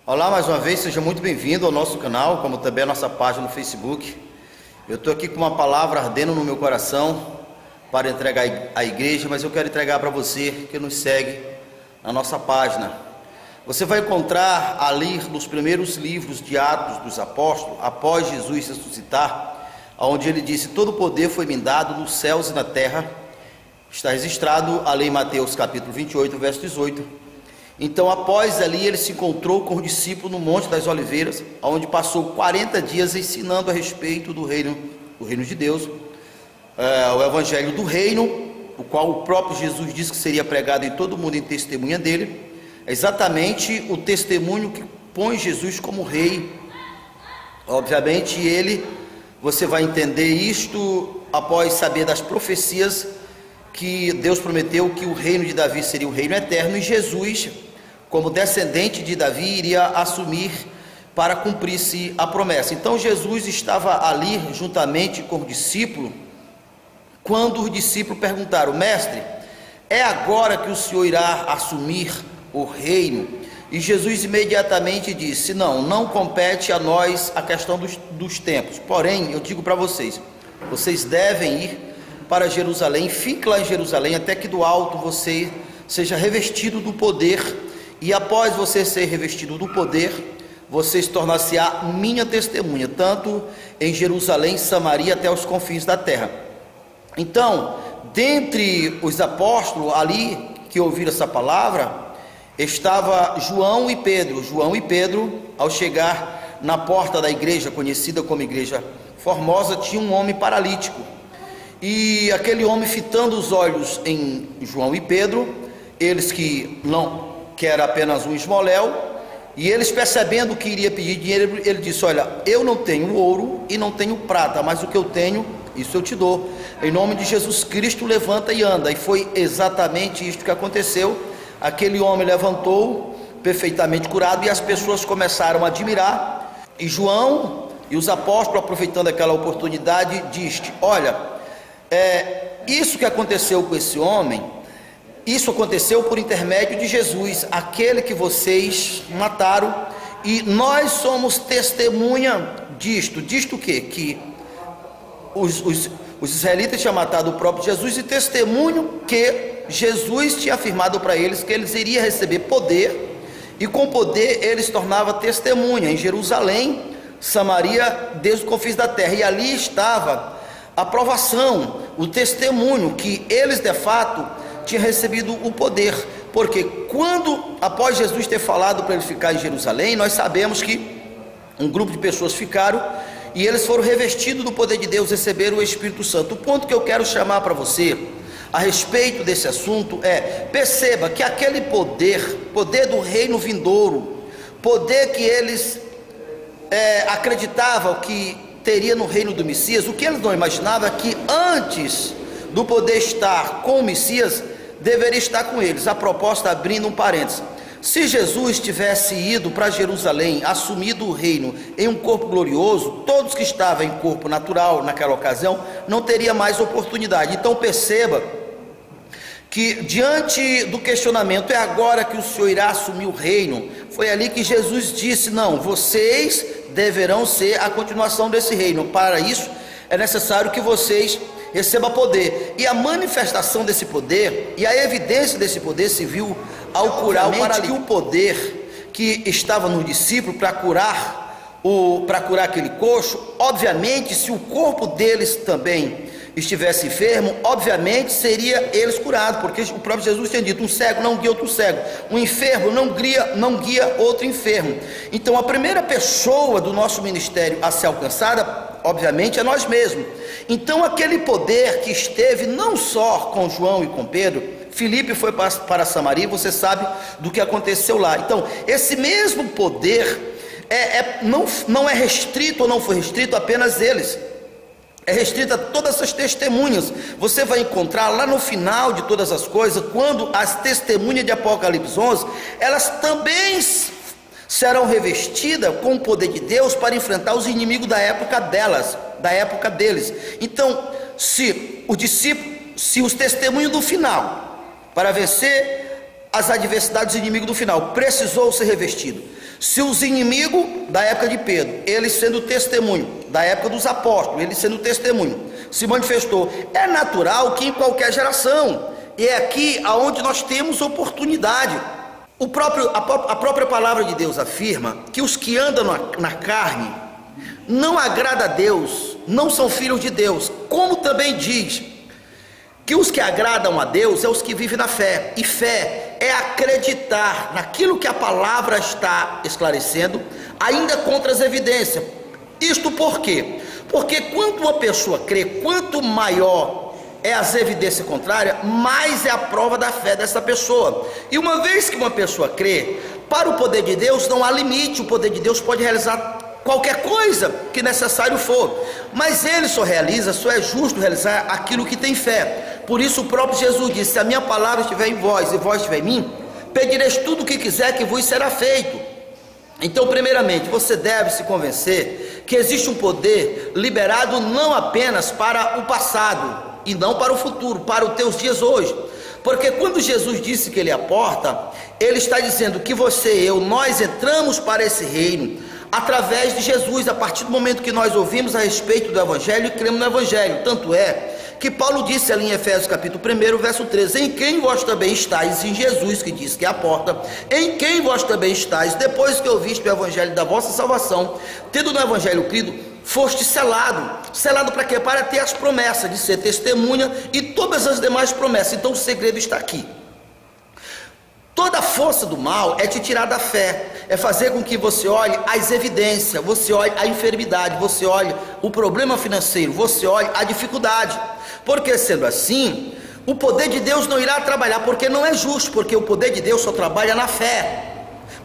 Olá, mais uma vez, seja muito bem-vindo ao nosso canal, como também a nossa página no Facebook. Eu estou aqui com uma palavra ardendo no meu coração para entregar à igreja, mas eu quero entregar para você que nos segue na nossa página. Você vai encontrar ali nos primeiros livros de Atos dos Apóstolos, após Jesus ressuscitar, onde ele disse: todo poder foi me dado nos céus e na terra. Está registrado ali em Mateus capítulo 28, verso 18. Então, após ali, ele se encontrou com os discípulos no Monte das Oliveiras, onde passou 40 dias ensinando a respeito do reino de Deus, o evangelho do reino, o qual o próprio Jesus disse que seria pregado em todo mundo em testemunha dele. É exatamente o testemunho que põe Jesus como rei. Obviamente, você vai entender isto após saber das profecias que Deus prometeu que o reino de Davi seria o reino eterno, e Jesus, como descendente de Davi, iria assumir para cumprir-se a promessa. Então Jesus estava ali juntamente com o discípulo, quando os discípulos perguntaram: mestre, é agora que o Senhor irá assumir o reino? E Jesus imediatamente disse: não compete a nós a questão dos tempos, porém eu digo para vocês devem ir para Jerusalém, fique lá em Jerusalém, até que do alto você seja revestido do poder, e após você ser revestido do poder, você se tornar-se-á minha testemunha, tanto em Jerusalém, Samaria, até os confins da terra. Então, dentre os apóstolos ali que ouviram essa palavra, estava João e Pedro. João e Pedro, ao chegar na porta da igreja, conhecida como Igreja Formosa, tinha um homem paralítico. E aquele homem, fitando os olhos em João e Pedro, eles que era apenas um esmoléu, e eles, percebendo que iria pedir dinheiro, ele disse: olha, eu não tenho ouro e não tenho prata, mas o que eu tenho, isso eu te dou. Em nome de Jesus Cristo, levanta e anda. E foi exatamente isto que aconteceu. Aquele homem levantou, perfeitamente curado, e as pessoas começaram a admirar. E João e os apóstolos, aproveitando aquela oportunidade, disse: olha, isso que aconteceu com esse homem, isso aconteceu por intermédio de Jesus, aquele que vocês mataram, e nós somos testemunha disto. Disto o quê? Que os israelitas tinham matado o próprio Jesus, e testemunho que Jesus tinha afirmado para eles que eles iriam receber poder, e com poder eles tornavam testemunha em Jerusalém, Samaria, desde os confins da terra. E ali estava a provação, o testemunho que eles de fato tinham recebido o poder, porque após Jesus ter falado para eles ficar em Jerusalém, nós sabemos que um grupo de pessoas ficaram, e eles foram revestidos do poder de Deus, receberam o Espírito Santo. O ponto que eu quero chamar para você a respeito desse assunto perceba que aquele poder do reino vindouro, poder que eles acreditavam que teria no reino do Messias, o que eles não imaginavam é que antes do poder estar com o Messias, deveria estar com eles. A proposta, abrindo um parênteses: se Jesus tivesse ido para Jerusalém, assumido o reino em um corpo glorioso, todos que estavam em corpo natural naquela ocasião não teria mais oportunidade. Então perceba que, diante do questionamento: é agora que o Senhor irá assumir o reino? Foi ali que Jesus disse: não, vocês deverão ser a continuação desse reino. Para isso é necessário que vocês recebam poder, e a manifestação desse poder e a evidência desse poder se viu ao curar o paralítico. O poder que estava no discípulo para curar aquele coxo, obviamente, se o corpo deles também estivesse enfermo, obviamente seria eles curados, porque o próprio Jesus tinha dito: um cego não guia outro cego, um enfermo não guia outro enfermo. Então a primeira pessoa do nosso ministério a ser alcançada, obviamente, é nós mesmos. Então aquele poder que esteve não só com João e com Pedro, Filipe foi para Samaria, você sabe do que aconteceu lá. Então esse mesmo poder não é restrito, ou não foi restrito apenas eles, é restrito a todas essas testemunhas. Você vai encontrar lá no final de todas as coisas, quando as testemunhas de Apocalipse 11, elas também serão revestidas com o poder de Deus para enfrentar os inimigos da época deles. Então, se os testemunhos do final, para vencer as adversidades do inimigo do final, precisou ser revestido, Se os inimigos da época de Pedro, eles sendo testemunho, da época dos apóstolos, eles sendo testemunho, se manifestou, é natural que em qualquer geração, e é aqui aonde nós temos oportunidade. A própria palavra de Deus afirma que os que andam na carne não agrada a Deus, não são filhos de Deus, como também diz que os que agradam a Deus é os que vivem na fé, e fé é acreditar naquilo que a palavra está esclarecendo, ainda contra as evidências. Isto por quê? Porque quanto uma pessoa crê, quanto maior é as evidências contrárias, mais é a prova da fé dessa pessoa. E uma vez que uma pessoa crê, para o poder de Deus não há limite, o poder de Deus pode realizar qualquer coisa que necessário for, mas ele só é justo realizar aquilo que tem fé. Por isso o próprio Jesus disse: se a minha palavra estiver em vós e vós estiver em mim, pedireis tudo o que quiser que vos será feito. Então, primeiramente, você deve se convencer que existe um poder liberado não apenas para o passado e não para o futuro, para os teus dias hoje. Porque quando Jesus disse que ele é a porta, ele está dizendo que você e eu, nós entramos para esse reino através de Jesus, a partir do momento que nós ouvimos a respeito do Evangelho e cremos no Evangelho. Tanto é que Paulo disse ali em Efésios capítulo 1, verso 13: em quem vós também estáis, em Jesus que diz que é a porta, em quem vós também estáis, depois que ouviste o Evangelho da vossa salvação, tendo no Evangelho crido, foste selado para quê? Para ter as promessas de ser testemunha e todas as demais promessas. Então o segredo está aqui. Toda a força do mal é te tirar da fé, é fazer com que você olhe as evidências, você olhe a enfermidade, você olhe o problema financeiro, você olhe a dificuldade. Porque sendo assim, o poder de Deus não irá trabalhar, porque não é justo, porque o poder de Deus só trabalha na fé.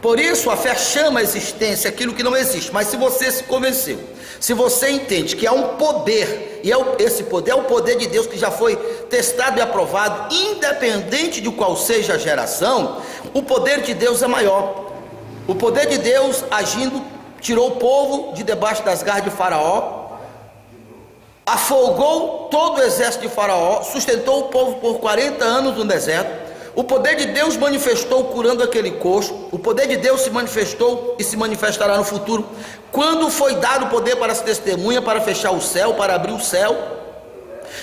Por isso a fé chama a existência aquilo que não existe. Mas se você se convenceu, se você entende que há um poder, e esse poder é o poder de Deus que já foi testado e aprovado, independente de qual seja a geração, o poder de Deus é maior. O poder de Deus agindo, tirou o povo de debaixo das garras de Faraó, afogou todo o exército de Faraó, sustentou o povo por 40 anos no deserto. O poder de Deus manifestou curando aquele coxo. O poder de Deus se manifestou e se manifestará no futuro, quando foi dado o poder para ser testemunha, para fechar o céu, para abrir o céu.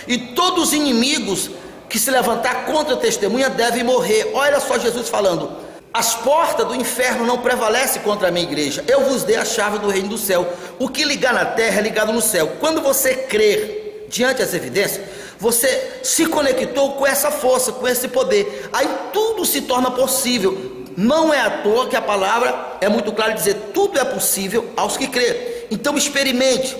E todos os inimigos que se levantar contra a testemunha devem morrer. Olha só Jesus falando: as portas do inferno não prevalecem contra a minha igreja, eu vos dei a chave do reino do céu. O que ligar na terra é ligado no céu. Quando você crer diante das evidências, você se conectou com essa força, com esse poder, aí tudo se torna possível. Não é à toa que a palavra é muito clara, dizer: tudo é possível aos que crêem. Então experimente,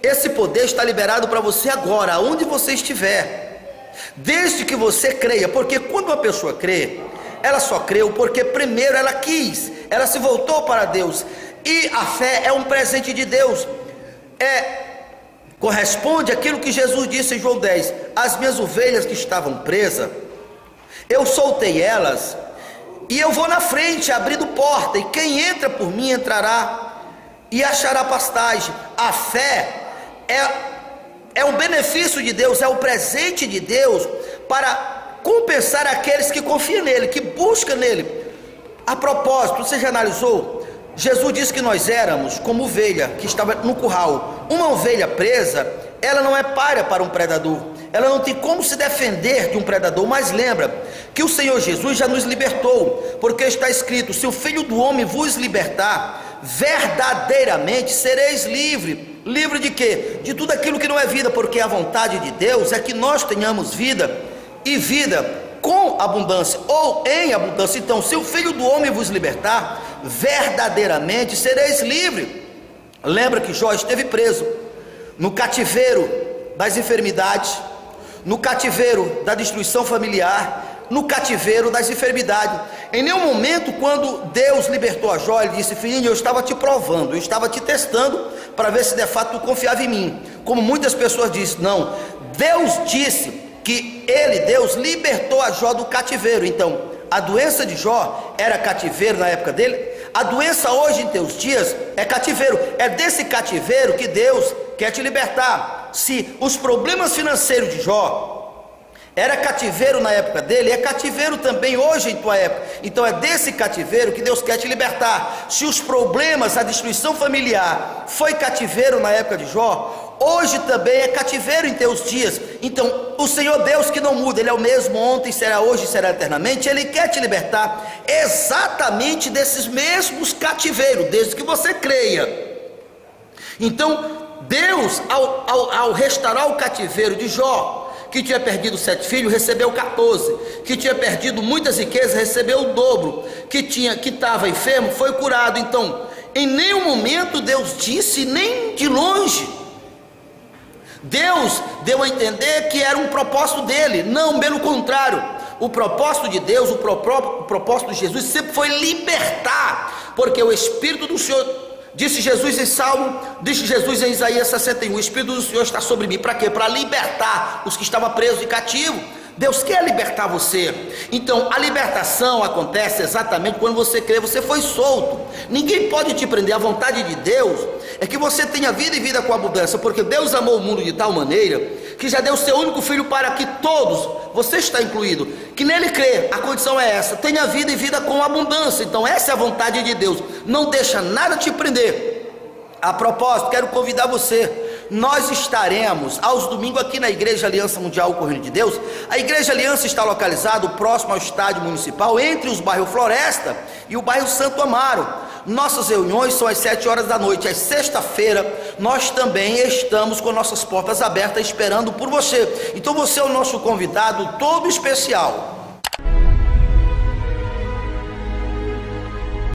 esse poder está liberado para você agora, aonde você estiver, desde que você creia. Porque quando uma pessoa crê, ela só creu porque primeiro ela quis, ela se voltou para Deus, e a fé é um presente de Deus, corresponde àquilo que Jesus disse em João 10: as minhas ovelhas que estavam presas, eu soltei elas, e eu vou na frente abrindo porta, e quem entra por mim entrará e achará pastagem. A fé é o benefício de Deus, é o presente de Deus para compensar aqueles que confiam nele, que buscam nele. A propósito, você já analisou? Jesus disse que nós éramos como ovelha que estava no curral. Uma ovelha presa, ela não é páreo para um predador, ela não tem como se defender de um predador. Mas lembra que o Senhor Jesus já nos libertou, porque está escrito: se o Filho do Homem vos libertar, verdadeiramente sereis livre. Livre de quê? De tudo aquilo que não é vida, porque a vontade de Deus é que nós tenhamos vida, e vida com abundância, ou em abundância. Então, se o Filho do Homem vos libertar, verdadeiramente sereis livre. Lembra que Jó esteve preso no cativeiro das enfermidades, no cativeiro da destruição familiar, no cativeiro das enfermidades. Em nenhum momento, quando Deus libertou a Jó, ele disse: filhinho, eu estava te provando, eu estava te testando para ver se de fato tu confiava em mim. Como muitas pessoas dizem, não, Deus disse que Deus libertou a Jó do cativeiro. Então, a doença de Jó era cativeiro na época dele, a doença hoje em teus dias é cativeiro. É desse cativeiro que Deus quer te libertar. Se os problemas financeiros de Jó Era cativeiro na época dele, é cativeiro também hoje em tua época. Então é desse cativeiro que Deus quer te libertar. Se os problemas, a destruição familiar foi cativeiro na época de Jó, hoje também é cativeiro em teus dias. Então o Senhor Deus, que não muda, Ele é o mesmo ontem, será hoje e será eternamente. Ele quer te libertar exatamente desses mesmos cativeiros, desde que você creia. Então Deus, ao restaurar o cativeiro de Jó, que tinha perdido 7 filhos, recebeu 14, que tinha perdido muitas riquezas, recebeu o dobro, que estava enfermo, foi curado. Então, em nenhum momento Deus disse, nem de longe, Deus deu a entender que era um propósito dele. Não, pelo contrário, o propósito de Deus, o propósito de Jesus sempre foi libertar, porque o Espírito do Senhor, disse Jesus em Isaías 61, o Espírito do Senhor está sobre mim. Para quê? Para libertar os que estavam presos e cativos. Deus quer libertar você. Então a libertação acontece exatamente quando você crê. Você foi solto, ninguém pode te prender. A vontade de Deus é que você tenha vida e vida com abundância, porque Deus amou o mundo de tal maneira que já deu o seu único filho para que todos, você está incluído, que nele crê. A condição é essa: tenha vida e vida com abundância. Então essa é a vontade de Deus, não deixa nada te prender. A propósito, quero convidar você, nós estaremos aos domingos aqui na Igreja Aliança Mundial O Correio de Deus. A Igreja Aliança está localizada próximo ao estádio municipal, entre os bairros Floresta e o bairro Santo Amaro. Nossas reuniões são às 7 horas da noite. Às sexta-feira nós também estamos com nossas portas abertas esperando por você. Então você é o nosso convidado todo especial.